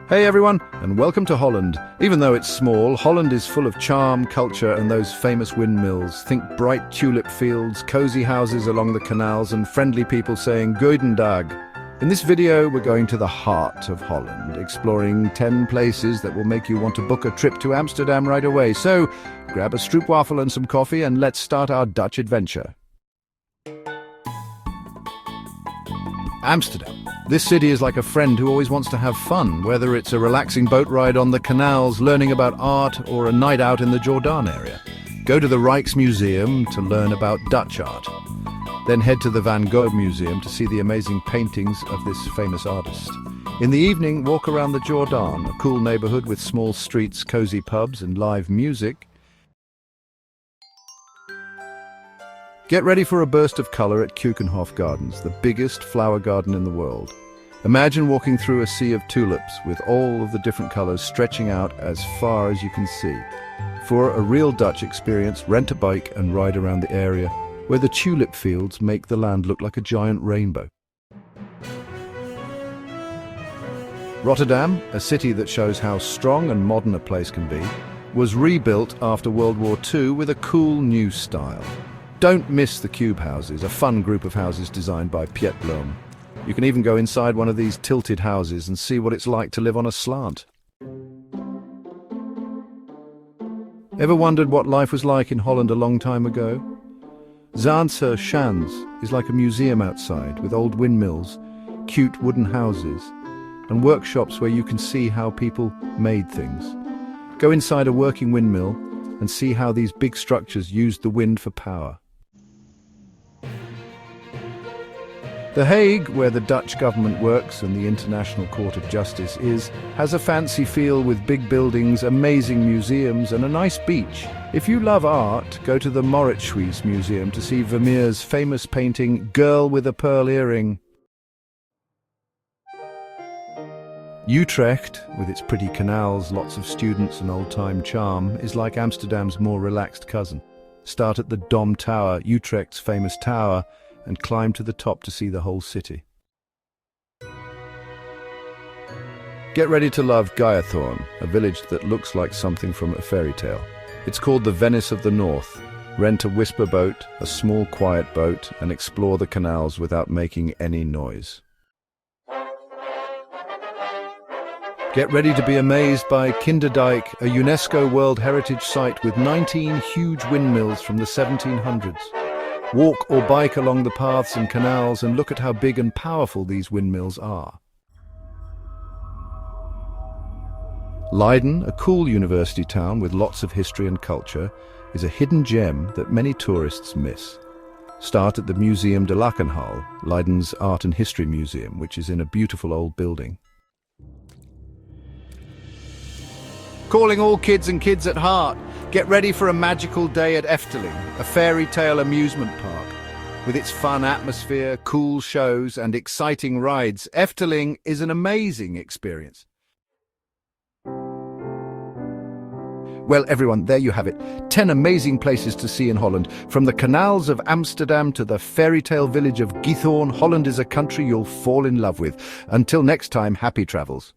Hey everyone, and welcome to Holland. Even though it's small, Holland is full of charm, culture, and those famous windmills. Think bright tulip fields, cozy houses along the canals, and friendly people saying Goedendag. In this video, we're going to the heart of Holland, exploring 10 places that will make you want to book a trip to Amsterdam right away. So, grab a stroopwafel and some coffee, and let's start our Dutch adventure. Amsterdam. This city is like a friend who always wants to have fun, whether it's a relaxing boat ride on the canals, learning about art, or a night out in the Giethoorn area. Go to the Rijksmuseum to learn about Dutch art. Then head to the Van Gogh Museum to see the amazing paintings of this famous artist. In the evening, walk around the Giethoorn, a cool neighborhood with small streets, cozy pubs, and live music. Get ready for a burst of color at Keukenhof Gardens, the biggest flower garden in the world. Imagine walking through a sea of tulips with all of the different colors stretching out as far as you can see. For a real Dutch experience, rent a bike and ride around the area where the tulip fields make the land look like a giant rainbow. Rotterdam, a city that shows how strong and modern a place can be, was rebuilt after World War II with a cool new style. Don't miss the cube houses, a fun group of houses designed by Piet Blom. You can even go inside one of these tilted houses and see what it's like to live on a slant. Ever wondered what life was like in Holland a long time ago? Zaanse Schans is like a museum outside, with old windmills, cute wooden houses, and workshops where you can see how people made things. Go inside a working windmill and see how these big structures used the wind for power. The Hague, where the Dutch government works and the International Court of Justice is, has a fancy feel with big buildings, amazing museums, and a nice beach. If you love art, go to the Rijksmuseum to see Vermeer's famous painting, Girl with a Pearl Earring. Utrecht, with its pretty canals, lots of students and old-time charm, is like Amsterdam's more relaxed cousin. Start at the Dom Tower, Utrecht's famous tower, and climb to the top to see the whole city. Get ready to love Giethoorn, a village that looks like something from a fairy tale. It's called the Venice of the North. Rent a whisper boat, a small quiet boat, and explore the canals without making any noise. Get ready to be amazed by Kinderdijk, a UNESCO World Heritage Site with 19 huge windmills from the 1700s. Walk or bike along the paths and canals and look at how big and powerful these windmills are. Leiden, a cool university town with lots of history and culture, is a hidden gem that many tourists miss. Start at the Museum de Lakenhal, Leiden's art and history museum, which is in a beautiful old building. Calling all kids and kids at heart, get ready for a magical day at Efteling, a fairy tale amusement park. With its fun atmosphere, cool shows, and exciting rides, Efteling is an amazing experience. Well, everyone, there you have it. 10 amazing places to see in Holland. From the canals of Amsterdam to the fairy tale village of Giethoorn, Holland is a country you'll fall in love with. Until next time, happy travels.